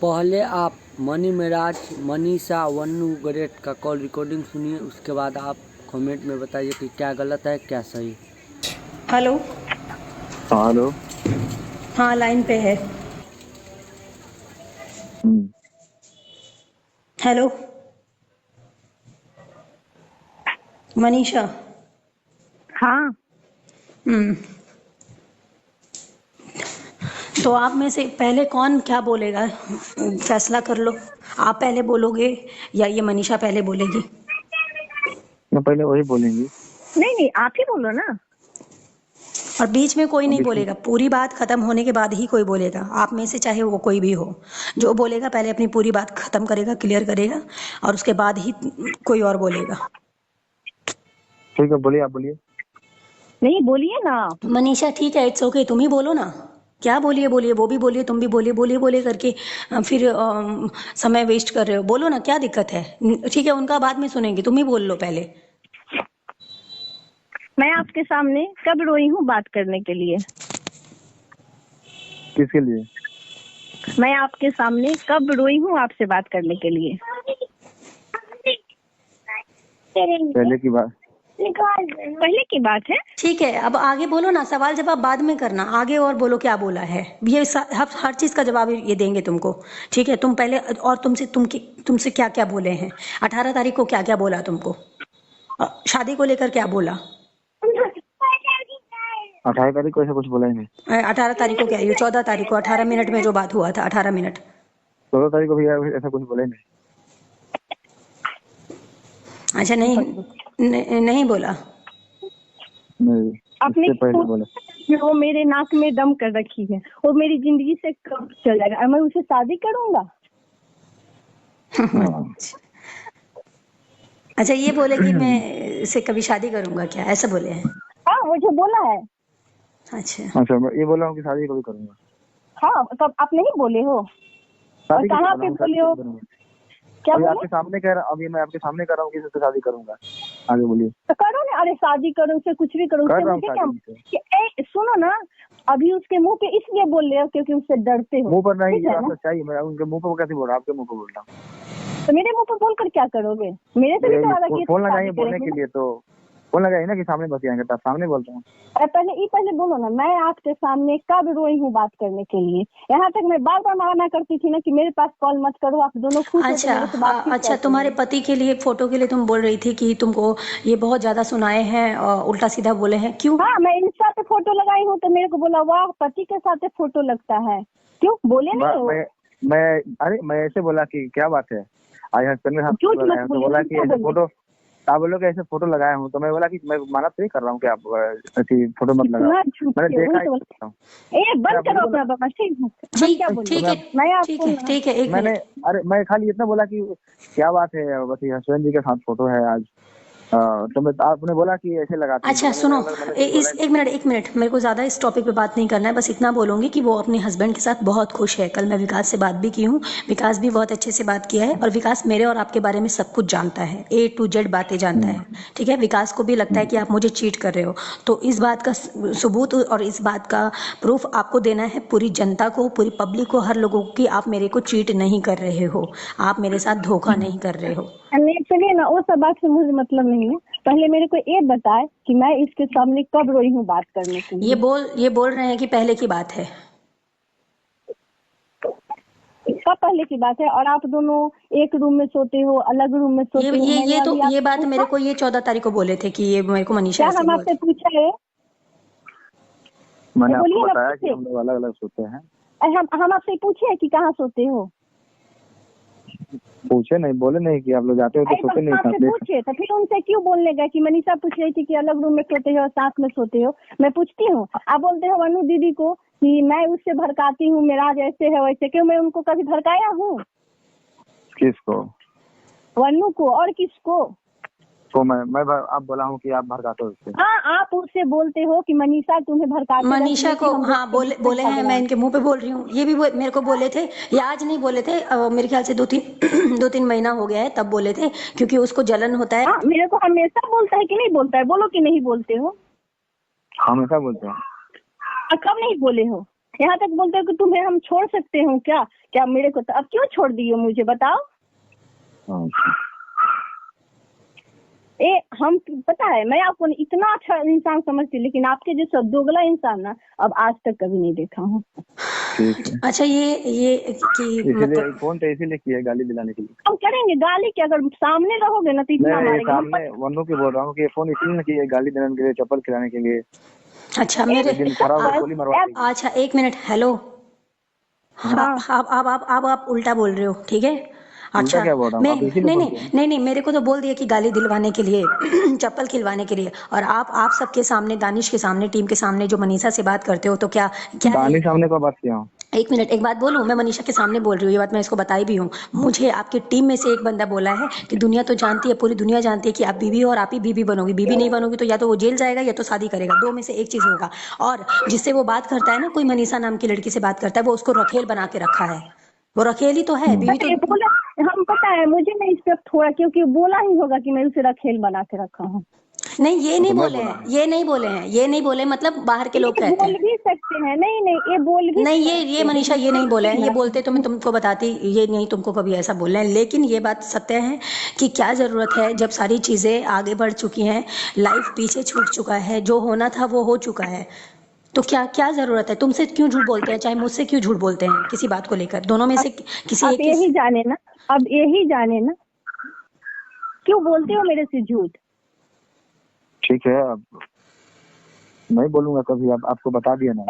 पहले आप money Meraj, Manisha, Vannu great का कॉल रिकॉर्डिंग सुनिए, उसके बाद आप कमेंट में बताइए कि क्या गलत है क्या सही। हेलो। हाँ हेलो। हाँ, लाइन पे है। हेलो मनीषा। हाँ। तो आप में से पहले कौन क्या बोलेगा, फैसला कर लो। आप पहले बोलोगे या ये मनीषा पहले बोलेगी? मैं पहले वही बोलेंगी। नहीं आप ही बोलो ना। और बीच में कोई नहीं अभी बोलेगा, पूरी बात खत्म होने के बाद ही कोई बोलेगा। आप में से चाहे वो कोई भी हो, जो बोलेगा पहले अपनी पूरी बात खत्म करेगा, क्लियर करेगा, और उसके बाद ही कोई और बोलेगा। ठीक है, बोलिए, आप बोलिए। नहीं बोलिए ना। मनीषा ठीक है, इट्स ओके, तुम ही बोलो ना। क्या बोलिए बोलिए, वो भी बोलिए, तुम भी बोलिए, बोलिए बोलिए करके फिर समय वेस्ट कर रहे हो। बोलो ना, क्या दिक्कत है? ठीक है, उनका बाद में सुनेंगे, तुम ही बोल लो पहले। मैं आपके सामने कब रोई हूँ बात करने के लिए? किसके लिए? मैं आपके सामने कब रोई हूँ आपसे बात करने के लिए? पहले की बात। पहले की बात है। ठीक है, अब आगे बोलो ना, सवाल जवाब बाद में करना, आगे और बोलो क्या बोला है। ये हर चीज का जवाब ये देंगे तुमको। ठीक है, तुम पहले, और तुमसे क्या क्या बोले हैं? 18 तारीख को क्या क्या बोला तुमको? शादी को लेकर क्या बोला? 18 तारीख को ऐसा कुछ बोला ही नहीं। 18 तारीख को क्या, ये 14 तारीख को 18 मिनट में जो बात हुआ था, 18 मिनट। 16 तारीख को भी ऐसा कुछ बोला ही नहीं। अच्छा, नहीं बोला। नहीं, अपने इससे पहले बोला। वो मेरे नाक में दम कर रखी है, वो मेरी जिंदगी से कब चल जाएगा? मैं उसे शादी करूंगा? हाँ। अच्छा, ये बोले कि मैं इससे कभी शादी करूंगा, क्या ऐसा बोले हैं? हाँ, मुझे बोला है। अच्छा, मैं ये बोला हूँ कि शादी कभी करूंगा। हाँ, तब आप नहीं बोले हो? और शादी कहाँ पे बोले हो? क्या अभी बोले? आपके सामने कह रहा, अभी मैं आपके सामने कर रहा हूँ कि इससे शादी करूंगा। आगे बोलिए। तो करो ना, अरे शादी करो, उसे कुछ भी करो, कर उससे रहा हूँ मुझे क्या? शादी। सुनो ना, अभी उसके मुंह पे इसलिए बोल रहे हो क्योंकि उससे डरते हो। मुंह पर नहीं, ठीक ये है बात ना? सच्चाई है। मैं उनके मुंह पर कैसे बोल रहा हूँ? आपके मुंह पर बोल रहा हूँ। तो मेरे मुंह पे बोलकर क्या करोगे? मेरे से भी तो वादा किए थे फोन शादी लगाइए बोलने करेंगे के ना। लिए, तो फोन लगाइए ना कि सामने बतियाएंगे, तब सामने बोलता हूँ। अरे पहले बोलो ना, मैं आपके सामने कब रोई हूँ बात करने के लिए? यहाँ तक मैं बार बार मना करती थी ना कि मेरे पास कॉल मत करो, आप दोनों खुश हो तो अच्छा, मेरे से बातचीत अच्छा, करते तुम्हारे हैं। पति के लिए, फोटो के लिए तुम बोल रही थी कि तुमको ये बहुत ज्यादा सुनाए हैं और उल्टा सीधा बोले हैं, क्यों? हाँ, मैं इंस्टा पे फोटो लगाई हूँ तो मेरे को बोला वाह पति के साथ फोटो लगता है। क्यों बोले नहीं हो? अरे मैं ऐसे बोला कि क्या बात है, आज हस्बैंड के साथ झूठ फोटो मत लगाया, तो बोलिए, बोला झूठ कि क्या ऐसे बोलिए। फोटो, आप बोलो कि ऐसे फोटो लगाया हूँ, तो मैं बोला कि मैं माना तो नहीं कर रहा हूँ कि आप ऐसी फोटो मत लगाओ। इतना झूठ मैंने क्यों? देखा वही तो है। बंद करो अपना बकवास, ठीक है? हम ठीक क्या बोले? ठीक है, मैं ठीक आपको है, ठीक है, एक मैंने, मिनट। अरे मैं खाली इतना बोला कि क्या बात है, बस हस्बैंड जी के साथ फोटो है आज। तो मैं, आपने बोला कि ऐसे लगाती हूँ, तो अच्छा सुनो, मैंने कुछ बोला इस ही एक मिनट, मेरे को ज़्यादा इस टॉपिक पे बात नहीं करना है, बस इतना बोलूँगी कि वो अपने हस्बैंड के साथ बहुत खुश है। कल मैं विकास से बात भी की हूँ, विकास भी बहुत अच्छे से बात किया है, और विकास मेरे और आपके बारे में सब कुछ जानता है, A to Z बातें जानता है। ठीक है, विकास को भी लगता है कि आप मुझे चीट कर रहे हो, तो इस बात का सबूत और इस बात का प्रूफ आपको देना है पूरी जनता को, पूरी पब्लिक को, हर लोगों को, कि आप मेरे को चीट नहीं कर रहे हो, आप मेरे साथ धोखा नहीं कर रहे हो। चलिए ना, वो सब बात से मुझे मतलब नहीं है। पहले मेरे को ये बताए कि मैं इसके सामने कब रोई हूँ बात करने के लिए। ये बोल रहे हैं कि पहले की बात है। कब पहले की बात है? और आप दोनों एक रूम में सोते हो, अलग रूम में सोते हो? मैंने अभी ये आपसे बात मेरे पूछा? को ये 14 तारीख को बोले थे कि ये मेरे को मनीषा क्या ऐसे हम बोल। आपसे पूछा है? मैंने आपको बोलिए ना, बताया कि पूछे। हम लोग अलग अलग सोते हैं। हम आपसे पूछे कि कहाँ सोते हो? पूछे नहीं, बोले नहीं कि आप लोग जाते हो तो सोते नहीं आपसे साथ। पूछे तो फिर उनसे क्यों बोलने गए कि मनीषा पूछ रही थी कि अलग रूम में सोते हो, साथ में सोते हो? मैं पूछती हूँ, आप बोलते हो अनु दीदी को कि मैं उससे भड़काती हूँ, मेरा जैसे है वैसे। क्यों, मैं उनको कभी भड़काया हूँ? किसको? वन्नू को। और किसको? तो मैं आप बोला हूँ कि आप भड़काते हो उससे। हाँ, आप उससे बोलते हो कि मनीषा तुम्हें भड़काते रहती मनीषा है को, कि हम हाँ, बोले हैं, मैं इनके मुंह पे बोल रही हूँ, ये भी मेरे को बोले थे, ये आज नहीं बोले थे, मेरे ख्याल से 2-3 महीना हो गया है, तब बोले थे, क्योंकि उसको जलन होता है। हाँ, मेरे को हमेशा बोलता है कि नहीं बोलता है? बोलो कि नहीं बोलते हो? हमेशा बोलते हैं। कब नहीं बोले हो? यहाँ तक बोलते हो कि तुम्हें हम छोड़ सकते हो क्या? क्या मेरे को तो अब क्यों छोड़ दिए मुझे बताओ? हम पता है मैं आपको इतना अच्छा इंसान समझती, लेकिन आपके जैसा दोगला इंसान ना अब आज तक कभी नहीं देखा हूँ। ठीक है, अच्छा ये कि इसीलिए मतलब फोन तो इसीलिए किया गाली दिलाने के लिए। हम करेंगे गाली कि अगर सामने रहोगे ना तो इतना नहीं मारेंगे। सामने वनु की बोल रहा हूँ कि ये फोन इसलिए किया गाली देने के लिए, चप्पल खिलाने के लिए। अच्छा मेरे एक दिन खराब हो गोली मरवा देगी। अच्छा एक मिनट, हेलो। हाँ। आप उल्टा बोल रहे हो, ठीक है। उल्टा अच्छा क्या बोल रहा हूँ? मैं आप इसीलिए नहीं फोन नहीं किया। नहीं नहीं मेरे को तो बोल दिया कि गाली दिलवाने के लिए चप्पल खिलवाने के लिए, और आप सबके सामने, दानिश के सामने, टीम के सामने जो मनीषा से बात करते हो, तो क्या क्या है? दानी सामने को बात किया हूँ। एक मिनट, एक बात बोलूं, मैं मनीषा के सामने बोल रही हूँ, ये बात मैं इसको बताई भी हूँ। मुझे आपकी टीम में से एक बंदा बोला है कि दुनिया तो जानती है, पूरी दुनिया जानती है कि आप बीवी हो और आप ही बीवी बनोगी। बीवी नहीं बनोगी तो या तो वो जेल जाएगा या तो शादी करेगा, दो में से एक चीज होगा। और जिससे वो बात करता है ना, कोई मनीषा नाम की लड़की से बात करता है, वो उसको रखेल बना के रखा है। वो रखेल ही तो है, बीवी ये तो। बोला हम, पता है मुझे नहीं इस पे थोड़ा, क्योंकि बोला ही होगा कि मैं उसे रखेल बना के रखा हूँ। नहीं ये नहीं तो मैं बोले बोला हैं, ये नहीं बोले हैं, ये नहीं बोले, मतलब बाहर के लोग ये कहते बोल हैं। भी सकते हैं, नहीं नहीं ये बोल भी नहीं सकते ये मनीषा ये नहीं बोले हैं, ये बोलते तो मैं हैं। तुमको बताती, ये नहीं तुमको कभी ऐसा बोल रहे हैं। लेकिन ये बात सत्य है कि क्या जरूरत है जब सारी चीजें आगे बढ़ चुकी हैं, लाइफ पीछे छूट चुका है, जो होना था वो हो चुका है, तो क्या क्या जरूरत है? तुमसे क्यों झूठ बोलते हैं, चाहे मुझसे क्यों झूठ बोलते हैं किसी बात को लेकर, दोनों में से किसी अब एक यही जाने ना, अब यही जाने ना क्यों बोलते हो मेरे से झूठ। ठीक है, अब नहीं बोलूंगा कभी। अब आपको बता दिया ना।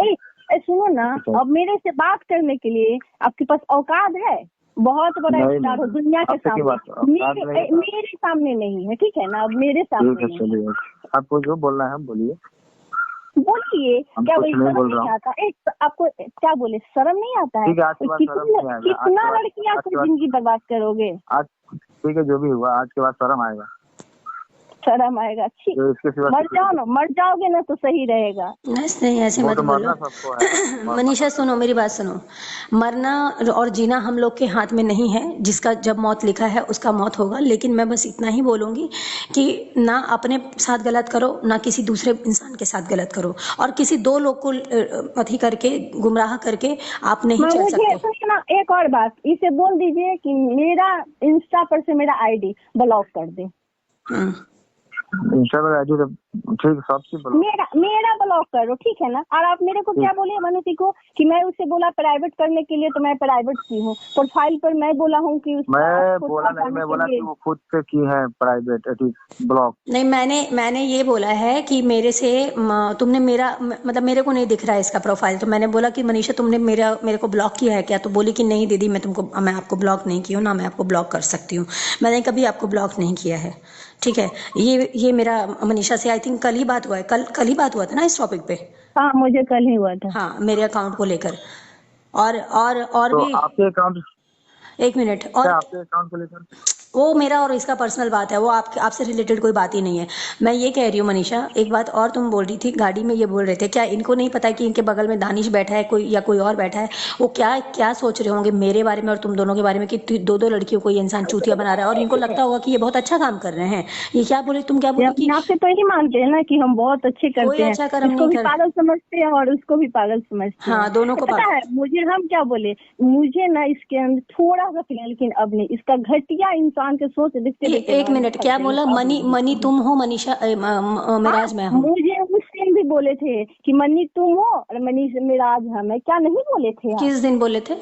सुनो ना, अब मेरे से बात करने के लिए आपके पास औकात है? बहुत बड़ा नहीं, स्टार हो नहीं, दुनिया के आपसे की बात, सामने, औकात नहीं है। मेरे सामने नहीं है, ठीक है ना? अब मेरे ठीक सामने है, नहीं चलिए आपको जो बोलना है बोलिए। बोलिए। हम क्या कुछ वही नहीं शर्म बोल रहा नहीं हूँ। आता? एक आपको क्या बोले, शर्म नहीं आता है? ठीक है, आज के बाद शर्म नहीं आएगा। कितना लड़कियां से जिंदगी बर्बाद करोगे? आज ठीक है, जो भी हुआ आज के बाद शर्म आएगा। शर्म आएगा? ठीक, जो इसके सिवा मर जाओ ना, मर जाओगे ना तो सही रहेगा। नहीं ऐसे वो मत तो बोलो। मरना सबको है। मरना मनीषा सबको सुनो, मेरी बात सुनो। मरना और जीना हम लोग के हाथ में नहीं है, जिसका जब मौत लिखा है उसका मौत होगा। लेकिन मैं बस इतना ही बोलूंगी कि ना अपने साथ गलत करो, ना किसी दूसरे इंसान के साथ गलत करो, और किसी दो लोग को अथी करके, गुमराह करके आप नहीं चल मुझे सकते। सुनना, एक और बात, इसे बोल दीजिए कि मेरा इंस्टा पर से मेरा आईडी ब्लॉक कर दे। हम्म। इंस्टाग्राम आईडी तो ठीक, सबसे बोलो। मेरा ब्लॉक करो, ठीक है ना? और आप मेरे को क्या बोले वनुति को कि मैं उसे बोला प्राइवेट करने के लिए, तो मैं प्राइवेट की हूँ। प्रोफाइल पर मैं बोला हूँ कि मैं बोला नहीं, मैं बोला कि वो खुद से की है प्राइवेट ब्लॉक। नहीं मैंने ये बोला है कि मेरे से तुमने मेरा मतलब मेरे को नहीं दिख रहा है इसका प्रोफाइल, तो मैंने बोला कि मनीषा तुमने मेरे को ब्लॉक किया है क्या? तो बोली कि नहीं दीदी, मैं आपको ब्लॉक नहीं की हूँ, ना मैं आपको ब्लॉक कर सकती हूँ, मैंने कभी आपको ब्लॉक नहीं किया है। ठीक है, ये मेरा मनीषा से आई थिंक कल ही बात हुआ है, कल ही बात हुआ था ना इस टॉपिक पे। हाँ मुझे कल ही हुआ था। हाँ, मेरे अकाउंट को लेकर। और तो भी आपके अकाउंट, एक मिनट, क्या और आपके अकाउंट को लेकर? वो मेरा और इसका पर्सनल बात है, वो आपसे रिलेटेड कोई बात ही नहीं है। मैं ये कह रही हूँ मनीषा, एक बात और तुम बोल रही थी गाड़ी में, ये बोल रहे थे क्या इनको नहीं पता कि इनके बगल में दानिश बैठा है कोई, या कोई और बैठा है, वो क्या क्या सोच रहे होंगे मेरे बारे में और तुम दोनों के बारे में कि दो दो लड़कियों को ये इंसान चूतिया बना रहा है, और इनको लगता होगा कि ये बहुत अच्छा काम कर रहे हैं। ये क्या बोले, तुम क्या बोले कि यहाँ पे तो यही मानते हैं ना कि हम बहुत अच्छे कोई करते हैं, अच्छा कर्म इसको नहीं भी कर। पागल समझते हैं और उसको भी पागल समझते हैं। हाँ, दोनों को पता है मुझे, हम क्या बोले, मुझे ना इसके अंदर थोड़ा सा फिलहाल, लेकिन अब नहीं, इसका घटिया इंसान के सोच देखते देखते एक मिनट, क्या बोला? मनी तुम हो, मनीषा मिराज मैं हूँ। मुझे उस टाइम भी बोले थे कि मनी तुम हो और मनी मिराज हम है, क्या नहीं बोले थे आप? किस दिन बोले थे?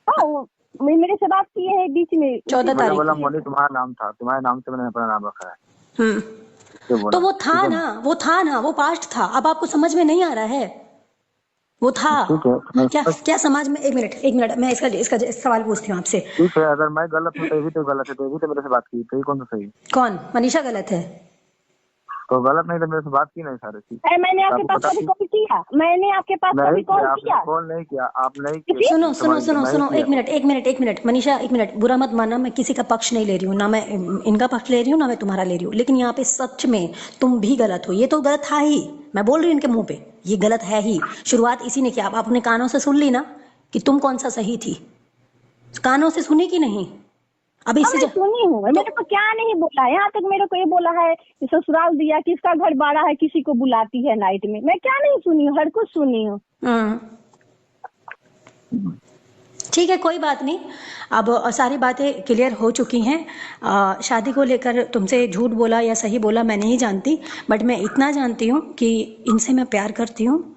हाँ मेरे से बात की है बीच में 14 मैंने तारीख बोला को। मनी तुम्हारा नाम था, तुम्हारे नाम से मैंने अपना नाम रखा है। तो वो था ना, वो पास्ट था, अब आपको समझ में नहीं आ रहा है? वो था। ठीक है, क्या समाज में, एक मिनट मैं इसका सवाल पूछती हूँ आपसे। ठीक है, अगर मैं गलत हूँ तो ये भी तो गलत है, तो ये भी तो मेरे से बात की, तो ये कौन सा सही? कौन? मनीषा गलत है? तो गलत नहीं तो मेरे से बात की नहीं सारे चीज। मैंने आपके पास कभी कॉल किया? मैंने आपके पास कभी कॉल किया? कॉल नहीं किया, आप नहीं किया। सुनो, एक मिनट मनीषा, एक मिनट, बुरा मत मानना, मैं किसी का पक्ष नहीं ले रही हूँ, ना मैं इनका पक्ष ले रही हूँ, ना मैं तुम्हारा ले रही हूँ, लेकिन यहाँ पे सच में तुम भी गलत हो, ये तो गलत था ही, मैं बोल रही हूँ इनके मुंह पे, ये गलत है ही। शुरुआत इसी ने किया, आप अपने कानों से सुन ली ना कि तुम कौन सा सही थी, कानों से सुनी कि नहीं? अभी इससे मैं सुनी हूँ, मेरे को क्या नहीं बोला, यहाँ तक मेरे को ये बोला है कि ससुराल दिया, किसका घर बाड़ा है, किसी को बुलाती है नाइट में। मैं क्या नहीं सुनी हूँ, हर कुछ सुनी हूँ। ठीक है, कोई बात नहीं। अब सारी बातें क्लियर हो चुकी हैं। शादी को लेकर तुमसे झूठ बोला या सही बोला मैं नहीं जानती, बट मैं इतना जानती हूँ कि इनसे मैं प्यार करती हूँ।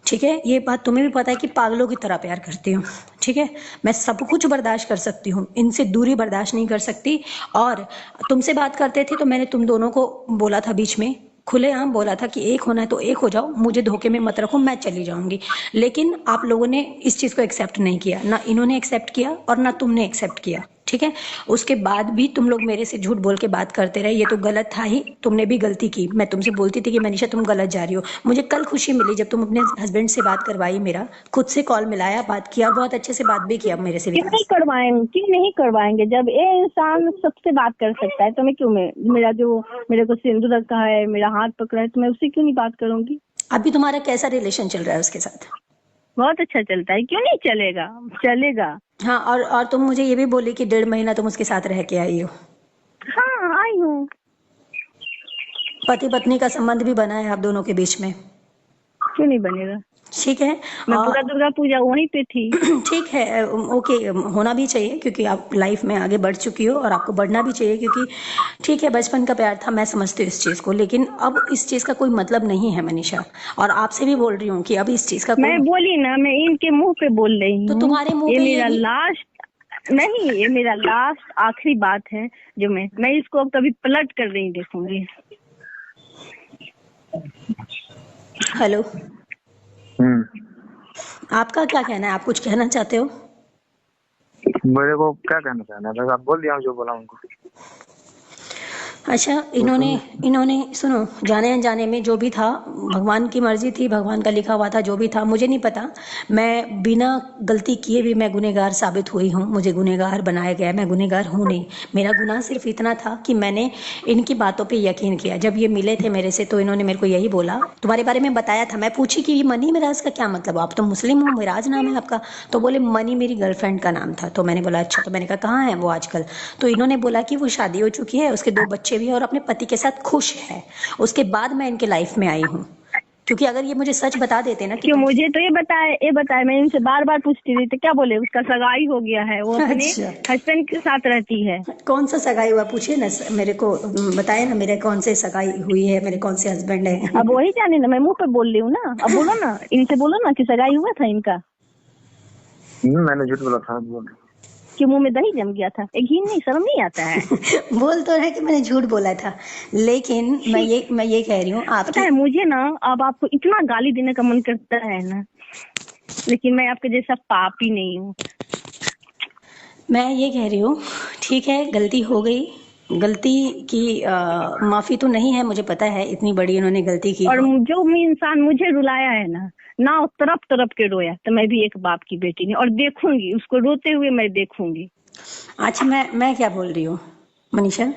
ठीक है, ये बात तुम्हें भी पता है कि पागलों की तरह प्यार करती हूँ। ठीक है, मैं सब कुछ बर्दाश्त कर सकती हूँ, इनसे दूरी बर्दाश्त नहीं कर सकती। और तुमसे बात करते थे तो मैंने तुम दोनों को बोला था, बीच में खुलेआम बोला था कि एक होना है तो एक हो जाओ, मुझे धोखे में मत रखो, मैं चली जाऊंगी। लेकिन आप लोगों ने इस चीज को एक्सेप्ट नहीं किया, ना इन्होंने एक्सेप्ट किया और ना तुमने एक्सेप्ट किया। ठीक है, उसके बाद भी तुम लोग मेरे से झूठ बोल के बात करते रहे, ये तो गलत था ही, तुमने भी गलती की। मैं तुमसे बोलती थी कि मनीषा तुम गलत जा रही हो। मुझे कल खुशी मिली जब तुम अपने हस्बैंड से बात करवाई, मेरा खुद से कॉल मिलाया, बात किया, बहुत अच्छे से बात भी किया मेरे से। क्यों नहीं करवाएंगे, क्यों नहीं करवाएंगे? जब ये इंसान सबसे बात कर सकता है तो मैं क्यों, मेरा जो मेरे को सिंदूर रखा है, मेरा हाथ पकड़ा है, तो मैं उससे क्यों नहीं बात करूंगी? अभी तुम्हारा कैसा रिलेशन चल रहा है उसके साथ? बहुत अच्छा चलता है, क्यों नहीं चलेगा, चलेगा। हाँ, और तुम मुझे ये भी बोली कि 1.5 महीना तुम उसके साथ रह के आई हो। हाँ, आई हूँ। पति पत्नी का संबंध भी बना है आप दोनों के बीच में। क्यों नहीं बनेगा? ठीक है, मैं पूरा दुर्गा पूजा वहीं पे थी। ठीक है, ओके, होना भी चाहिए क्योंकि आप लाइफ में आगे बढ़ चुकी हो और आपको बढ़ना भी चाहिए, क्योंकि ठीक है बचपन का प्यार था, मैं समझती हूँ इस चीज़ को, लेकिन अब इस चीज़ का कोई मतलब नहीं है मनीषा। और आपसे भी बोल रही हूँ कि अब इस चीज़ का मैं बोली ना, मैं इनके मुंह पे बोल रही हूँ। तो तुम्हारे मुंह ये पे मेरा लास्ट नहीं, ये मेरा लास्ट आखिरी बात है जो मैं इसको अब कभी पलट कर नहीं देखूंगी। हेलो, आपका क्या कहना है? आप कुछ कहना चाहते हो? मेरे को क्या कहना चाहना है, बस आप बोल दिया जो बोला उनको। अच्छा, इन्होंने सुनो, जाने अनजाने में जो भी था, भगवान की मर्जी थी, भगवान का लिखा हुआ था, जो भी था मुझे नहीं पता। मैं बिना गलती किए भी मैं गुनहगार साबित हुई हूँ, मुझे गुनहगार बनाया गया, मैं गुनहगार हूँ नहीं। मेरा गुनाह सिर्फ इतना था कि मैंने इनकी बातों पे यकीन किया। जब ये मिले थे मेरे से तो इन्होंने मेरे को यही बोला, तुम्हारे बारे में बताया था। मैं पूछी कि मनी मिराज का क्या मतलब, आप तो मुस्लिम हो, मिराज नाम है आपका। तो बोले मनी मेरी गर्लफ्रेंड का नाम था। तो मैंने बोला अच्छा, तो मैंने कहा कहाँ है वो आजकल? तो इन्होंने बोला कि वो शादी हो चुकी है, उसके 2 बच्चे भी हैं और अपने पति के साथ खुश है। उसके बाद मैं इनके लाइफ में आई हूँ, क्योंकि अगर ये मुझे सच बता देते ना कि क्यों मुझे तो ये बताए, मैं इनसे बार बार पूछती थी तो क्या बोले, उसका सगाई हो गया है, वो अपने अच्छा। हस्बैंड के साथ रहती है। कौन सा सगाई हुआ पूछिए ना मेरे को, बताए ना मेरे कौन से सगाई हुई है, मेरे कौन से हस्बैंड है। अब वही जाने ना, मैं मुंह पे बोल रही हूँ ना। अब बोलो ना, इनसे बोलो ना कि सगाई हुआ था इनका। मैंने झूठ बोला था, बोल कि मुंह में दही जम गया था, एक घी नहीं, शर्म नहीं आता है? बोल तो है कि मैंने झूठ बोला था, लेकिन मैं ये कह रही हूँ पता है मुझे ना, अब आपको इतना गाली देने का मन करता है ना, लेकिन मैं आपके जैसा पापी नहीं हूँ। मैं ये कह रही हूँ, ठीक है गलती हो गई, गलती की माफी तो नहीं है, मुझे पता है इतनी बड़ी इन्होंने गलती की। और जो इंसान मुझे रुलाया है ना तरफ तरफ के रोया, तो मैं भी एक बाप की बेटी नहीं, और देखूंगी उसको रोते हुए, मैं देखूंगी। अच्छा, मैं क्या बोल रही हूँ मनीषा?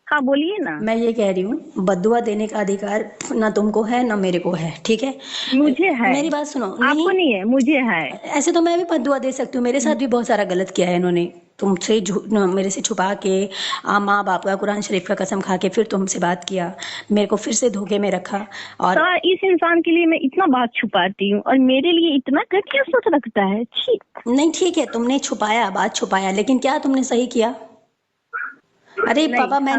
हाँ बोलिए ना। मैं ये कह रही हूँ, बद्दुआ देने का अधिकार ना तुमको है ना मेरे को है, ठीक है? मुझे है। मेरी बात सुनो। आपको नहीं है, मुझे है। ऐसे तो मैं भी बद्दुआ दे सकती हूँ, मेरे साथ भी बहुत सारा गलत किया है इन्होंने, तुमसे मेरे से छुपा के, माँ बाप का कुरान शरीफ का कसम खा के फिर तुमसे बात किया, मेरे को फिर से धोखे में रखा। और तो इस इंसान के लिए मैं इतना बात छुपाती हूँ और मेरे लिए इतना घटिया सोच रखता है। नहीं ठीक है, तुमने छुपाया, बात छुपाया, लेकिन क्या तुमने सही किया? अरे पापा, मैं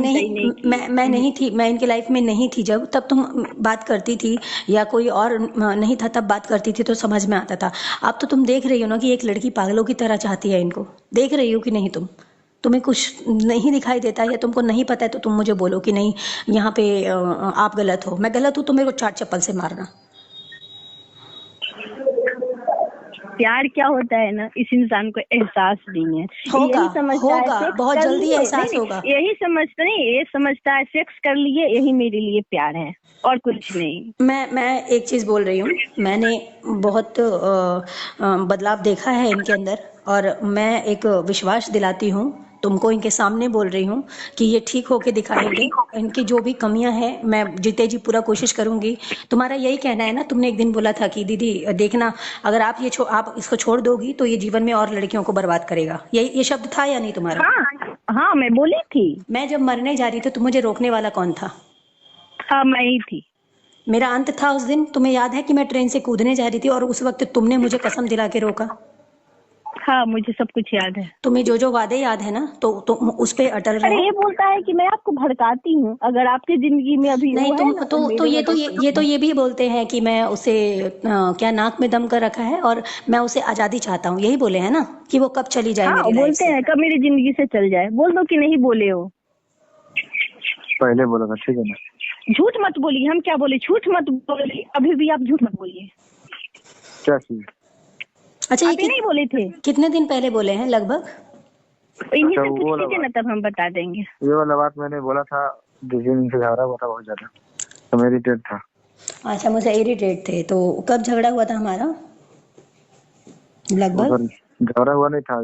नहीं थी, मैं इनकी लाइफ में नहीं थी जब, तब तुम बात करती थी, या कोई और नहीं था तब बात करती थी तो समझ में आता था। अब तो तुम देख रही हो ना कि एक लड़की पागलों की तरह चाहती है इनको, देख रही हो कि नहीं? तुम्हें कुछ नहीं दिखाई देता या तुमको नहीं पता है तो तुम मुझे बोलो कि नहीं यहाँ पे आप गलत हो, मैं गलत हूँ तो मेरे को 4 चप्पल से मारना। प्यार क्या होता है ना, इस इंसान को एहसास नहीं है। होगा, यही समझता है बहुत जल्दी एहसास होगा। यही समझता नहीं, ये समझता है सेक्स कर लिए यही मेरे लिए प्यार है, और कुछ नहीं। मैं एक चीज बोल रही हूँ, मैंने बहुत बदलाव देखा है इनके अंदर, और मैं एक विश्वास दिलाती हूँ तुमको, इनके सामने बोल रही हूँ कि ये ठीक होके दिखाएंगे। इनकी जो भी कमियां हैं मैं जीते जी पूरा कोशिश करूंगी। तुम्हारा यही कहना है ना, तुमने एक दिन बोला था कि दीदी देखना, अगर आप आप इसको छोड़ दोगी तो ये जीवन में और लड़कियों को बर्बाद करेगा, ये शब्द था या नहीं तुम्हारा? हाँ हाँ मैं बोली थी। मैं जब मरने जा रही थी तो मुझे रोकने वाला कौन था? हाँ मैं ही थी। मेरा अंत था उस दिन। तुम्हें याद है कि मैं ट्रेन से कूदने जा रही थी और उस वक्त तुमने मुझे कसम दिला के रोका? हाँ मुझे सब कुछ याद है। तुम्हें जो जो वादे याद है ना, तो तुम उस पे अटल अरे रहो। ये बोलता है कि मैं आपको भड़काती हूँ, अगर आपकी जिंदगी में अभी नहीं वो तुम है ना तो मेरे ये तो वजह से ये भी बोलते हैं कि मैं उसे क्या नाक में दम कर रखा है और मैं उसे आजादी चाहता हूँ, यही बोले हैं ना कि वो कब चली जाए हाँ मेरी लाइफ बोलते से। हैं कब मेरी जिंदगी से चल जाए। बोल दो कि नहीं बोले हो। पहले बोला था, ठीक है ना? झूठ मत बोलिए। हम क्या बोले? झूठ मत बोलिए, अभी भी आप झूठ मत बोलिए। क्या चीज? अच्छा, अभी नहीं बोले थे। कितने दिन पहले बोले हैं लगभग? इन्हीं अच्छा, से वो पूछ वाला लीजिए ना, तब हम बता देंगे। ये वाला बात मैंने बोला था, जिस दिन इनसे झगड़ा हुआ था बहुत ज्यादा, तो मेरी डेट था। अच्छा, मुझे इरिटेट थे। तो कब झगड़ा हुआ था हमारा लगभग? उधर झगड़ा हुआ नहीं था।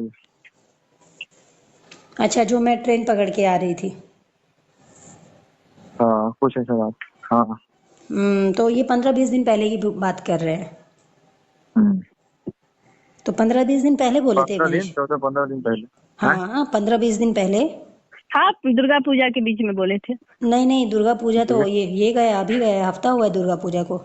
अच्छा, जो मैं ट्रेन पकड़ के आ रही थी। हाँ कुछ ऐसा बात। हाँ। तो ये 15-20 दिन पहले की बात कर रहे हैं। हम्म। तो 15-20 दिन पहले बोले थे 15 दिन, मनीष। 14-15 दिन पहले। हाँ, 15-20 दिन पहले। हाँ दुर्गा पूजा के बीच में बोले थे। नहीं नहीं, दुर्गा पूजा तो ये गया, अभी गया, हफ्ता हुआ है दुर्गा पूजा को।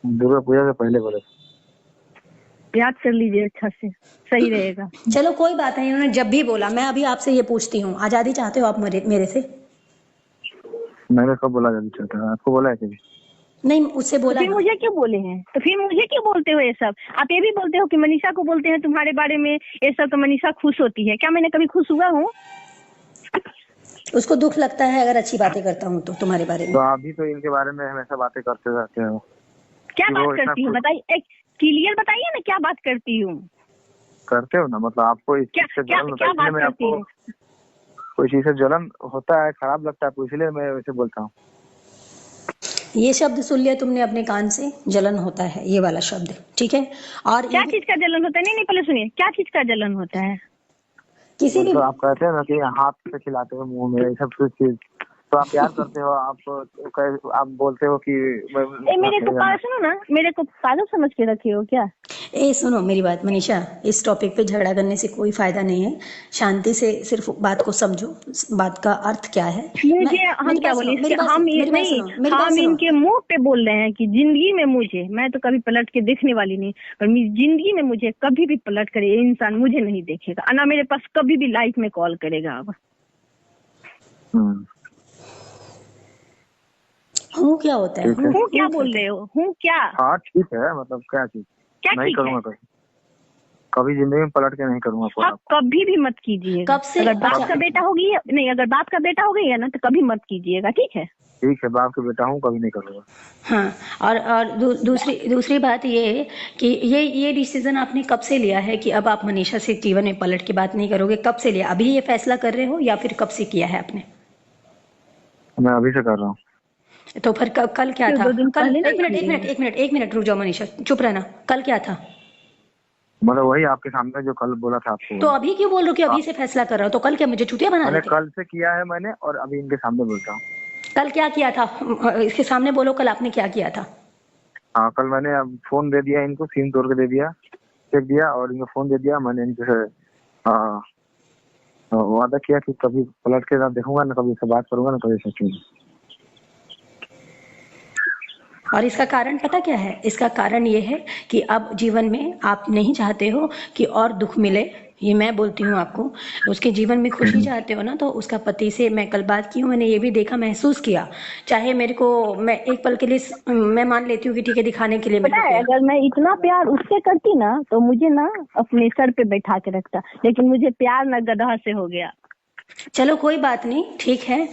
दुर्गा पूजा से पहले बोले थे। याद कर लीजिए अच्छा से, सही रहेगा। चलो कोई बात नहीं, उन्होंने जब भी बोला। मैं अभी आपसे ये पूछती हूँ, आजादी चाहते हो आप मेरे से? मैंने कब बोला जल्दी चाहता है? आपको बोला है कभी? नहीं, उससे तो बोला फिर ना। मुझे क्यों बोले हैं? तो फिर मुझे क्यों बोलते हो ये सब? आप ये भी बोलते हो कि मनीषा को बोलते हैं तुम्हारे बारे में ये सब, तो मनीषा खुश होती है क्या? मैंने कभी खुश हुआ हूँ? उसको दुख लगता है अगर अच्छी बातें करता हूँ तो तुम्हारे बारे में। तो आप भी तो इनके बारे में हमेशा बातें करते रहते हो। क्या कि वो बात इतना करती हूँ खुश बताइए, एक क्लियर बताइए ना, क्या बात करती हूँ? करते हो ना, मतलब आपको इस क्या चीज से क्या जलन होता क्या है, इसलिए बात मैं करती आपको हूँ? कोई चीज से जलन होता है, खराब लगता है, तो इसलिए मैं वैसे बोलता हूँ। ये शब्द सुन लिया तुमने अपने कान से, जलन होता है, ये वाला शब्द, ठीक है? और क्या ये चीज का जलन होता है? नहीं नहीं पहले सुनिए, क्या चीज का जलन होता है? किसी भी मतलब आप कहते हैं ना कि हाथ से खिलाते हो मुंह में, ये सब कुछ चीज तो आप प्यार करते हो। आप बोलते हो कि मेरे को पागल, सुनो ना, मेरे को पागल समझ के रखे हो क्या? सुनो मेरी बात मनीषा, इस टॉपिक पे झगड़ा करने से कोई फायदा नहीं है। शांति से सिर्फ बात को समझो, बात का अर्थ क्या है। मुझे हम मेरी क्या बात बोले सुनो, मेरी इसके, बात हम सुनो, मेरी बात नहीं, सुनो, मेरी बात हम सुनो। इनके मुंह पे बोल रहे हैं कि जिंदगी में मुझे, मैं तो कभी पलट के देखने वाली नहीं, पर जिंदगी में मुझे कभी भी पलट करे ये इंसान मुझे नहीं देखेगा, ना मेरे पास कभी भी लाइफ में कॉल करेगा। अब हूँ क्या होता है? ठीक है। हूँ क्या बोल रहे हो? हूँ क्या? हाँ ठीक है, मतलब क्या चीज? क्या नहीं ठीक है? करूंगा कभी जिंदगी में पलट के नहीं करूंगा फोन आप आपको। कभी भी मत कीजिएगा। कब से? अगर बाप अच्छा, का बेटा होगी नहीं, अगर बाप का बेटा हो गई है ना तो कभी मत कीजिएगा, ठीक है? ठीक है, बाप के बेटा हूँ, कभी नहीं करूंगा। हाँ। और दूसरी बात ये है कि ये डिसीजन आपने कब से लिया है कि अब आप मनीषा से जीवन में पलट के बात नहीं करोगे? कब से लिया? अभी ये फैसला कर रहे हो या फिर कब से किया है आपने? मैं अभी से कर रहा हूँ। तो फिर कल क्या क्यों था? 2 दिन कल पहले एक नहीं मिनट एक किए? मिनट एक मिनट एक मिनट रुक जाओ मनीषा, चुप रहना। कल क्या था? मतलब वही आपके सामने जो कल बोला था आपको। तो अभी क्यों बोल रहे हो कि अभी से फैसला कर रहा हो? तो कल क्या मुझे चूतिया बना मैंने रहे थे? कल से किया है मैंने, और अभी इनके सामने बोलता हूँ। कल क्या किया था? इसके सामने बोलो, कल आपने क्या किया था? हाँ कल मैंने अब फोन दे दिया इनको, सिम तोड़ के दे दिया, चेक दिया और इनको फोन दे दिया। मैंने इनके से वादा किया कि कभी पलट के ना देखूंगा, ना कभी से बात करूंगा, ना कभी सोचूंगा। और इसका कारण पता क्या है? इसका कारण ये है कि अब जीवन में आप नहीं चाहते हो कि और दुख मिले। ये मैं बोलती हूँ आपको, उसके जीवन में खुशी चाहते हो ना, तो उसका पति से मैं कल बात की हूँ, मैंने ये भी देखा, महसूस किया। चाहे मेरे को, मैं एक पल के लिए मैं मान लेती हूँ कि ठीक है, दिखाने के लिए पता मैंने है, किया। अगर मैं इतना प्यार उससे करती ना तो मुझे ना अपने सर पे बैठा के रखता, लेकिन मुझे प्यार ना गधा से हो गया। चलो कोई बात नहीं, ठीक है।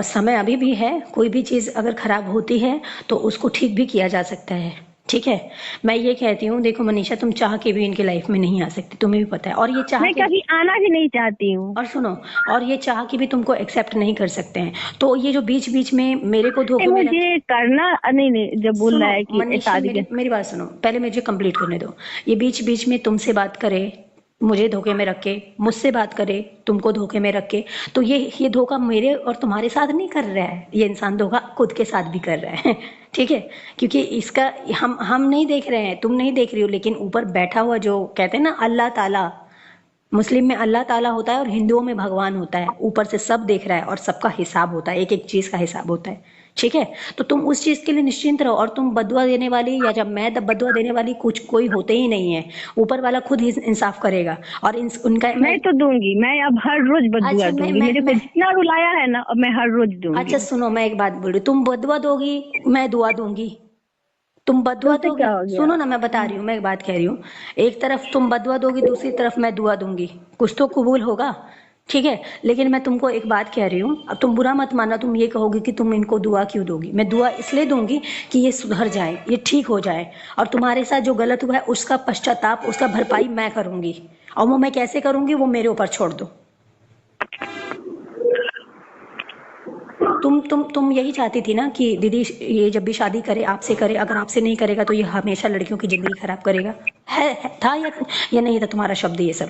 समय अभी भी है। कोई भी चीज़ अगर खराब होती है तो उसको ठीक भी किया जा सकता है, ठीक है? मैं ये कहती हूँ, देखो मनीषा, तुम चाह के भी इनके लाइफ में नहीं आ सकती, तुम्हें भी पता है। और ये चाह मैं के, कभी आना भी नहीं चाहती हूँ। और सुनो, और ये चाह के भी तुमको एक्सेप्ट नहीं कर सकते हैं। तो ये जो बीच बीच में मेरे को धोखे में मुझे करना नहीं नहीं, जब बोल सुनो रहा है कि मनीषा, शादी के, मेरी बात सुनो, पहले मुझे कंप्लीट करने दो। ये बीच बीच में तुमसे बात करे, मुझे धोखे में रख के, मुझसे बात करे, तुमको धोखे में रख के, तो ये धोखा मेरे और तुम्हारे साथ नहीं कर रहा है। ये इंसान धोखा खुद के साथ भी कर रहा है ठीक है? क्योंकि इसका हम नहीं देख रहे हैं, तुम नहीं देख रही हो, लेकिन ऊपर बैठा हुआ जो कहते हैं ना अल्लाह ताला, मुस्लिम में अल्लाह ताला होता है और हिंदुओं में भगवान होता है, ऊपर से सब देख रहा है और सबका हिसाब होता है, एक एक चीज का हिसाब होता है। ठीक है, तो तुम उस चीज के लिए निश्चिंत रहो, और तुम बदुआ देने वाली या जब मैं तब बदुआ देने वाली कुछ कोई होते ही नहीं है। ऊपर वाला खुद ही इंसाफ करेगा। और उनका मैं तो दूंगी, मैं अब हर रोज बदुआ अच्छा, दूंगी। मेरे को जितना रुलाया है ना, अब मैं हर रोज दूंगी। अच्छा सुनो, मैं एक बात बोल रही हूँ, तुम बदुआ दोगी, मैं दुआ दूंगी। तुम बदुआ तुमसे दोगी, क्या हो गया? सुनो ना, मैं बता रही हूँ, मैं एक बात कह रही हूँ। एक तरफ तुम बदुआ दोगी, दूसरी तरफ मैं दुआ दूंगी, कुछ तो कबूल होगा। ठीक है, लेकिन मैं तुमको एक बात कह रही हूँ, अब तुम बुरा मत मानना, तुम ये कहोगे कि तुम इनको दुआ क्यों दोगी। मैं दुआ इसलिए दूंगी कि ये सुधर जाए, ये ठीक हो जाए, और तुम्हारे साथ जो गलत हुआ है उसका पश्चाताप, उसका भरपाई मैं करूंगी। और वो मैं कैसे करूंगी वो मेरे ऊपर छोड़ दो। तुम यही चाहती थी ना कि दीदी ये जब भी शादी करे आपसे करे, अगर आपसे नहीं करेगा तो ये हमेशा लड़कियों की जिंदगी खराब करेगा। था या नहीं था तुम्हारा शब्द ये सब?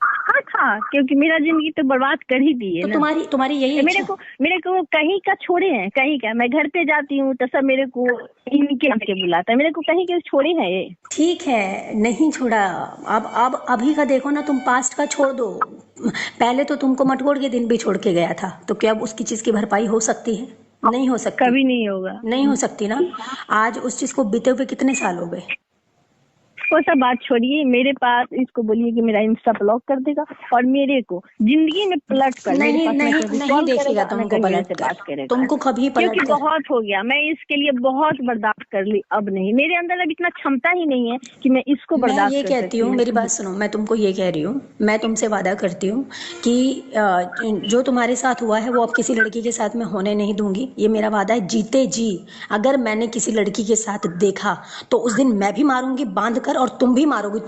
हाँ था, क्योंकि मेरा जिंदगी तो बर्बाद कर ही दी है तो ना। तुम्हारी यही मेरे को कहीं का छोड़े हैं, कहीं का। मैं घर पे जाती हूँ तो सब मेरे को इनके के बुलाता है, मेरे को कहीं के छोड़े हैं ये। ठीक है, नहीं छोड़ा। अब अभी का देखो ना, तुम पास्ट का छोड़ दो। पहले तो तुमको मटकोड़ के दिन भी छोड़ के गया था, तो क्या अब उसकी चीज की भरपाई हो सकती है? नहीं हो सकती, कभी नहीं होगा। नहीं हो सकती ना। आज उस चीज को बीते हुए कितने साल हो गए? वो सब बात छोड़िए, मेरे पास इसको बोलिए कि मेरा इंस्टा ब्लॉक कर देगा, और मेरे को जिंदगी में पलट कर नहीं देखेगा तुमको पलट कर, तुमको कभी पलट क्योंकि कर। बहुत हो गया, मैं इसके लिए बहुत बर्दाश्त कर ली, अब नहीं। मेरे अंदर अब इतना क्षमता ही नहीं है कि मैं इसको मैं बर्दाश्त ये कर कहती हूँ, मेरी बात सुनो, मैं तुमको ये कह रही हूँ, मैं तुमसे वादा करती हूँ कि जो तुम्हारे साथ हुआ है वो अब किसी लड़की के साथ मैं होने नहीं दूंगी। ये मेरा वादा है, जीते जी अगर मैंने किसी लड़की के साथ देखा तो उस दिन मैं भी मारूंगी बांध कर, और तुम भी मारोगी।